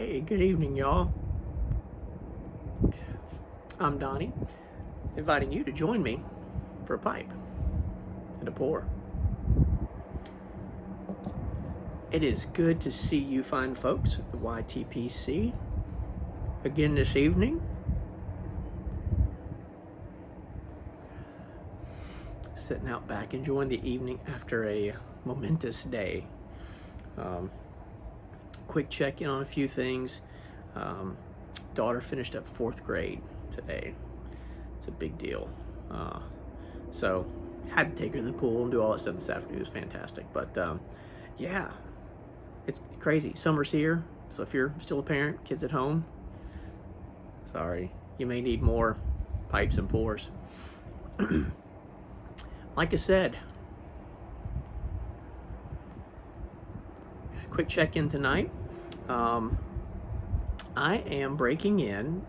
Hey, good evening, y'all. I'm Donnie, inviting you to join me for a pipe and a pour. It is good to see you fine folks at the YTPC again this evening. Sitting out back, enjoying the evening after a momentous day. Quick check-in on a few things. Daughter finished up 4th grade today. It's a big deal. So had to take her to the pool and do all that stuff this afternoon. It was fantastic. But yeah, it's crazy. Summer's here. So if you're still a parent, kids at home, sorry, you may need more pipes and pours. Like I said, quick check-in tonight. I am breaking in,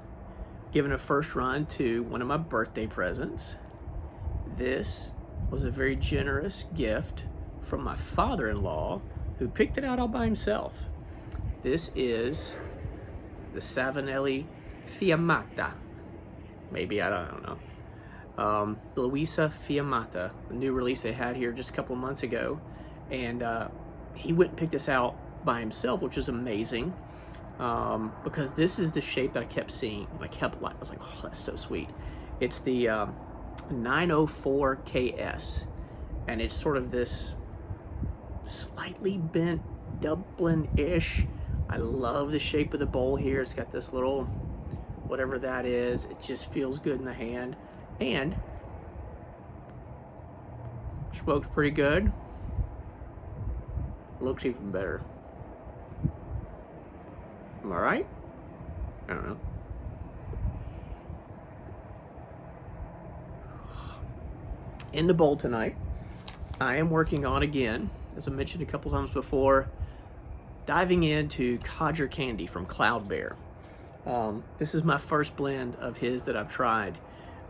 giving a first run to one of my birthday presents. This was a very generous gift from my father-in-law, who picked it out all by himself. This is the Savinelli Fiammata. Maybe, I don't know. Luisa Fiammata, the new release they had here just a couple of months ago. And he went and picked this out by himself, which is amazing. Because this is the shape that I kept seeing. I was like, oh, that's so sweet. It's the 904KS. And it's sort of this slightly bent Dublin-ish. I love the shape of the bowl here. It's got this little, whatever that is. It just feels good in the hand. And smokes pretty good. Looks even better. Am I right? I don't know. In the bowl tonight, I am working on, again, as I mentioned a couple times before, diving into Codger Candy from Cloudbear. This is my first blend of his that I've tried.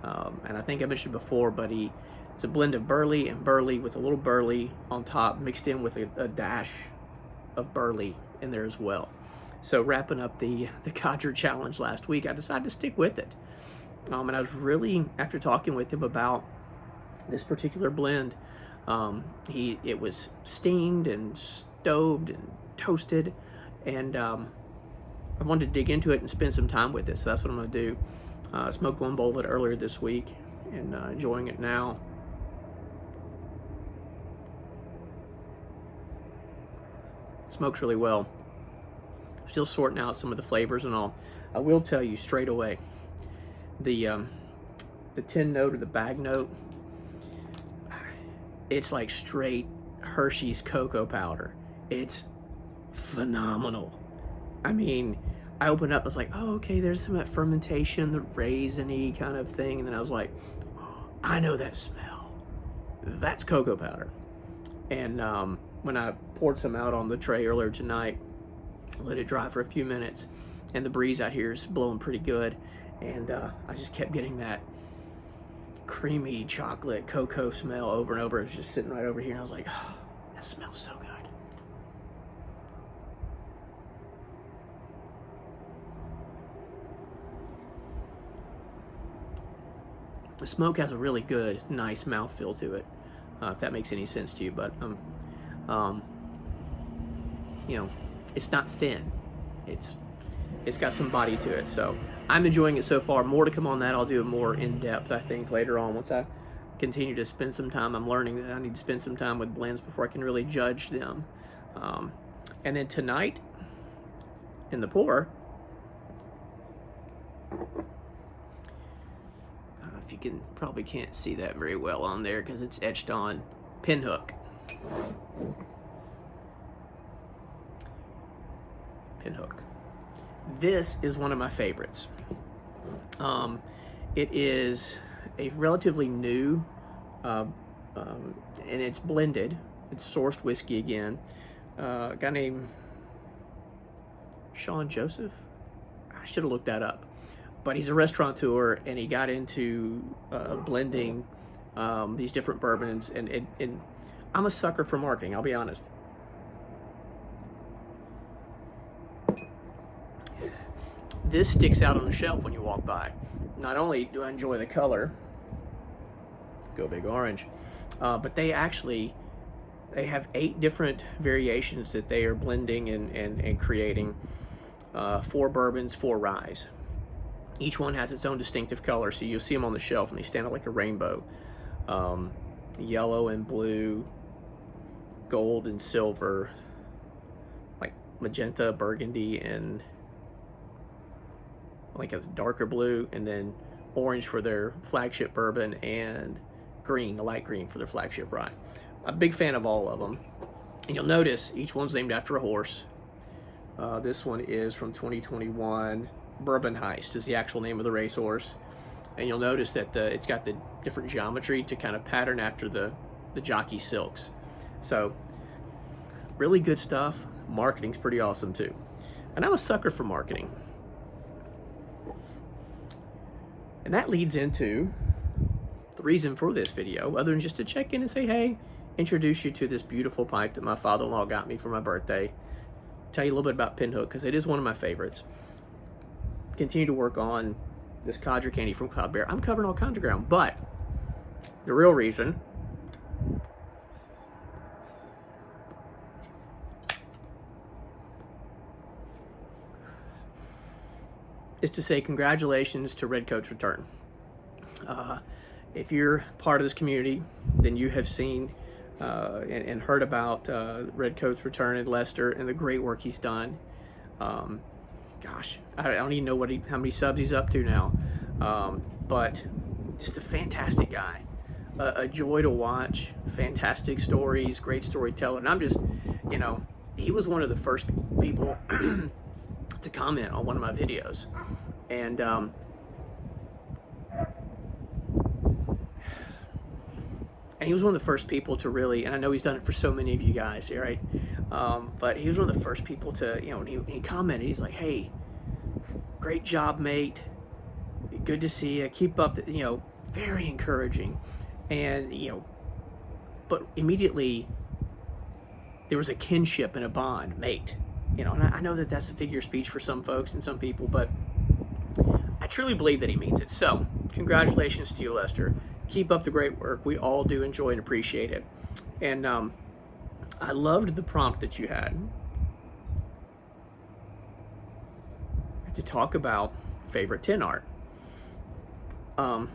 And I think I mentioned before, but it's a blend of burley and burley with a little burley on top, mixed in with a dash of burley in there as well. So wrapping up the Codger challenge last week, I decided to stick with it. And I was really, after talking with him about this particular blend, it was steamed and stoved and toasted, and I wanted to dig into it and spend some time with it. So that's what I'm going to do. I smoked one bowl of it earlier this week and enjoying it now. Smokes really well. Still sorting out some of the flavors and all. I will tell you straight away, the tin note or the bag note, it's like straight Hershey's cocoa powder. It's phenomenal. I mean, I opened up, I was like, oh, okay, there's some of that fermentation, the raisin-y kind of thing. And then I was like, I know that smell. That's cocoa powder. And when I poured some out on the tray earlier tonight, let it dry for a few minutes, and the breeze out here is blowing pretty good. And I just kept getting that creamy chocolate cocoa smell over and over. It was just sitting right over here, and I was like, oh, that smells so good. The smoke has a really good, nice mouthfeel to it, if that makes any sense to you. But you know, it's not thin. It's got some body to it. So I'm enjoying it so far. More to come on that. I'll do it more in depth, I think, later on. Once I continue to spend some time, I'm learning that I need to spend some time with blends before I can really judge them. And then tonight, in the pour, if you can, probably can't see that very well on there because it's etched on, Pinhook. Pinhook. This is one of my favorites. It is a relatively new, and it's blended. It's sourced whiskey again. A guy named Sean Joseph. I should have looked that up. But he's a restaurateur, and he got into blending these different bourbons. And I'm a sucker for marketing, I'll be honest. this sticks out on the shelf when you walk by. Not only do I enjoy the color, go big orange, but they have 8 different variations that they are blending and creating. 4 bourbons, 4 ryes. Each one has its own distinctive color, so you'll see them on the shelf and they stand out like a rainbow. Yellow and blue, gold and silver, like magenta, burgundy, and like a darker blue, and then orange for their flagship bourbon, and green, a light green for their flagship rye. I'm a big fan of all of them. And you'll notice each one's named after a horse. This one is from 2021. Bourbon Heist is the actual name of the racehorse. And you'll notice that it's got the different geometry to kind of pattern after the jockey silks. So, really good stuff. Marketing's pretty awesome too. And I'm a sucker for marketing. And that leads into the reason for this video, other than just to check in and say, hey, introduce you to this beautiful pipe that my father-in-law got me for my birthday. Tell you a little bit about Pinhook, because it is one of my favorites. Continue to work on this Codger Candy from Cloudbear. I'm covering all kinds of ground, but the real reason is to say congratulations to Redcoat's return. If you're part of this community, then you have seen and heard about Redcoat's return in Leicester and the great work he's done. Gosh, I don't even know how many subs he's up to now, but just a fantastic guy, a joy to watch, fantastic stories, great storyteller. And I'm just, he was one of the first people to comment on one of my videos, and he was one of the first people to really, and I know he's done it for so many of you guys, right? But he was one of the first people to, and he commented, he's like, hey, great job, mate. Good to see you. Keep up, very encouraging. And, but immediately there was a kinship and a bond, mate. And I know that that's a figure of speech for some folks and some people, but I truly believe that he means it. So, congratulations to you, Lester. Keep up the great work. We all do enjoy and appreciate it. And I loved the prompt that you had to talk about favorite tin art. Now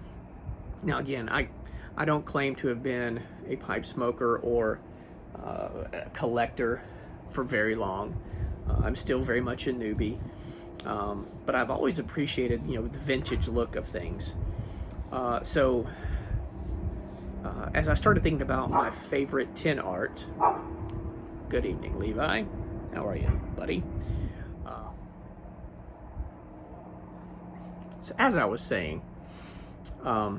again, I don't claim to have been a pipe smoker or a collector for very long. I'm still very much a newbie, but I've always appreciated the vintage look of things. So as I started thinking about my favorite tin art, good evening, Levi. How are you, buddy? So as I was saying, I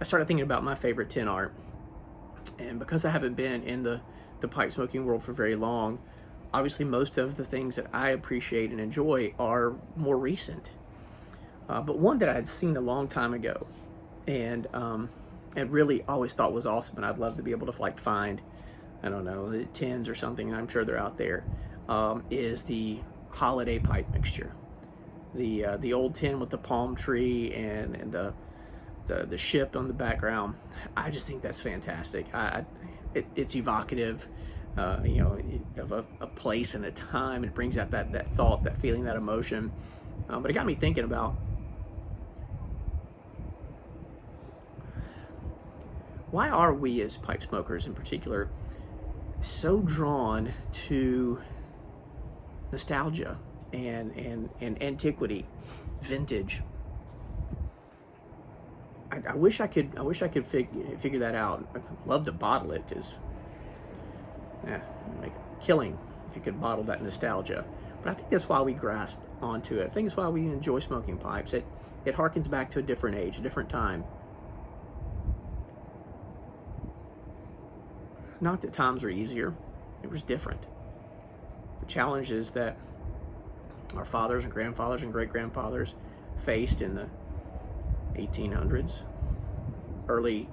started thinking about my favorite tin art, and because I haven't been in the pipe smoking world for very long, obviously most of the things that I appreciate and enjoy are more recent. But one that I had seen a long time ago, and really always thought was awesome, and I'd love to be able to find, I don't know, the tins or something, and I'm sure they're out there, is the holiday pipe mixture. The old tin with the palm tree and the ship on the background. I just think that's fantastic. It's evocative, of a place and a time. It brings out that thought, that feeling, that emotion. But it got me thinking about why are we as pipe smokers in particular so drawn to nostalgia and antiquity, vintage. I wish I could figure that out. I'd love to bottle it, because make a killing if you could bottle that nostalgia. But I think that's why we grasp onto it. I think it's why we enjoy smoking pipes. It harkens back to a different age, a different time. Not that times are easier, it was different. The challenges that our fathers and grandfathers and great-grandfathers faced in the 1800s, early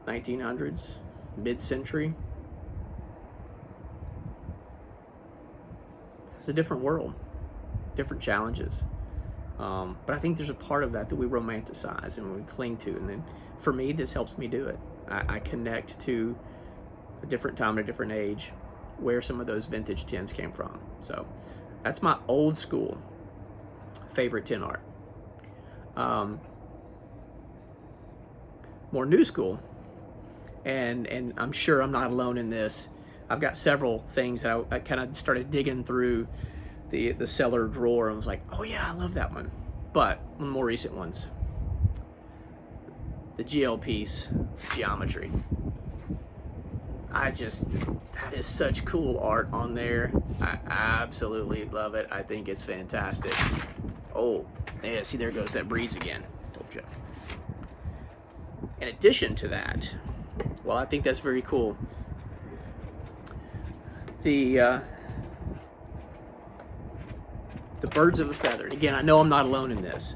1900s, mid-century. It's a different world, different challenges. But I think there's a part of that that we romanticize and we cling to. And then for me, this helps me do it. I connect to a different time, a different age, where some of those vintage tins came from. So that's my old school favorite tin art. More new school, and I'm sure I'm not alone in this. I've got several things that I kind of started digging through the cellar drawer and was like, oh yeah, I love that one. But one of the more recent ones, the GL piece, Geometry. That is such cool art on there. I absolutely love it. I think it's fantastic. Oh, yeah, see, there goes that breeze again. Told you. In addition to that, well, I think that's very cool. The birds of a feather. And again, I know I'm not alone in this.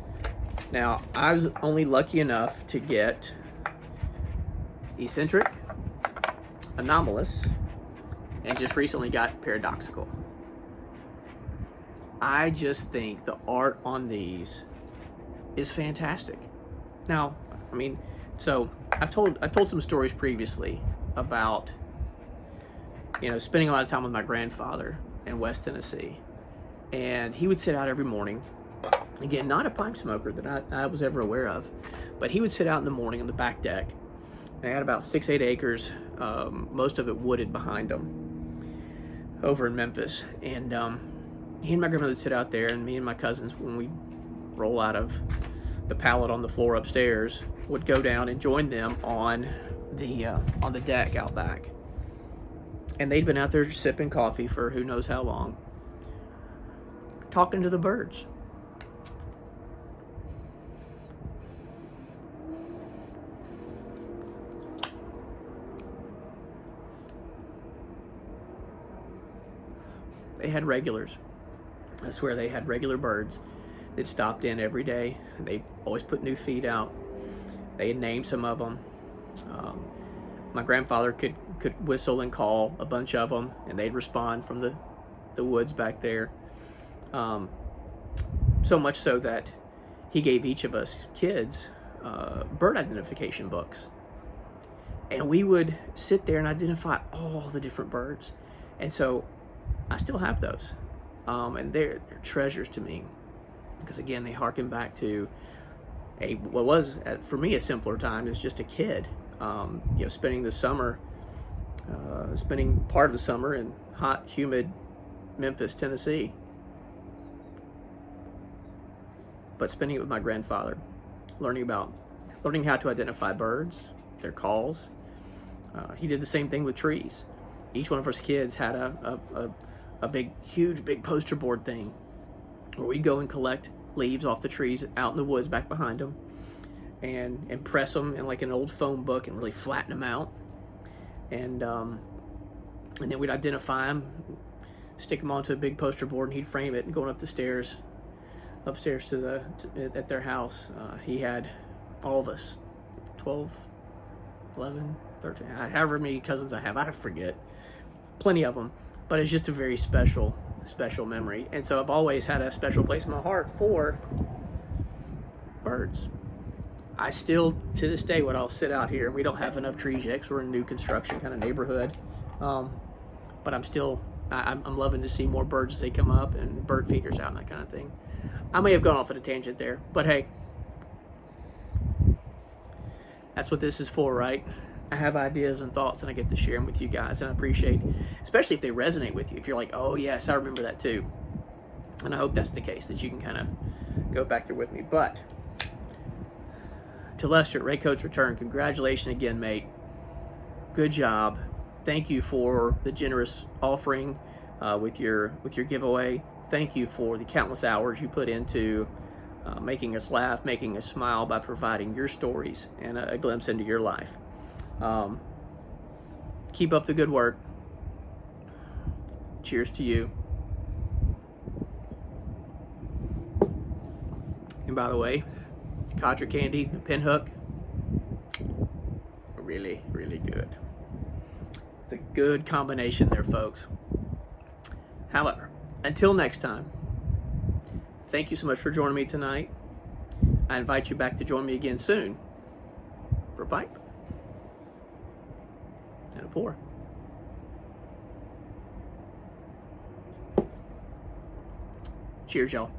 Now, I was only lucky enough to get eccentric, anomalous, and just recently got paradoxical. I just think the art on these is fantastic. Now, I mean, so I've told some stories previously about, spending a lot of time with my grandfather in West Tennessee, and he would sit out every morning. Again, not a pipe smoker that I was ever aware of, but he would sit out in the morning on the back deck. They had about 6-8 acres, most of it wooded behind them, over in Memphis. And he and my grandmother would sit out there, and me and my cousins, when we roll out of the pallet on the floor upstairs, would go down and join them on the deck out back. And they'd been out there sipping coffee for who knows how long, talking to the birds. They had regulars. I swear they had regular birds that stopped in every day. They always put new feed out. They had named some of them. My grandfather could whistle and call a bunch of them, and they'd respond from the woods back there. So much so that he gave each of us kids bird identification books. And we would sit there and identify all the different birds. And so I still have those. And they're treasures to me. Because again, they harken back to what was, for me, a simpler time as just a kid. Spending the summer, spending part of the summer in hot, humid Memphis, Tennessee. But spending it with my grandfather, learning how to identify birds, their calls. He did the same thing with trees. Each one of us kids had a big, huge, big poster board thing where we'd go and collect leaves off the trees out in the woods back behind them and press them in like an old phone book and really flatten them out. And then we'd identify them, stick them onto a big poster board, and he'd frame it. And going up the stairs, upstairs at their house, he had all of us, 12, 11, 13, however many cousins I have, I forget, plenty of them. But it's just a very special memory. And so I've always had a special place in my heart for birds. I still, to this day, when I'll sit out here, we don't have enough trees yet because we're in a new construction kind of neighborhood. But I'm loving to see more birds as they come up and bird feeders out and that kind of thing. I may have gone off at a tangent there, but hey, that's what this is for, right? I have ideas and thoughts, and I get to share them with you guys, and I appreciate, especially if they resonate with you. If you're like, oh yes, I remember that too. And I hope that's the case, that you can kind of go back there with me. But to Lester, Redcoat's return, congratulations again, mate. Good job. Thank you for the generous offering with your giveaway. Thank you for the countless hours you put into making us laugh, making us smile by providing your stories and a glimpse into your life. Keep up the good work. Cheers to you. And by the way, Codger Candy, the Pinhook, really, really good. It's a good combination there, folks. However, until next time, thank you so much for joining me tonight. I invite you back to join me again soon for a pipe and a pour. Cheers, y'all.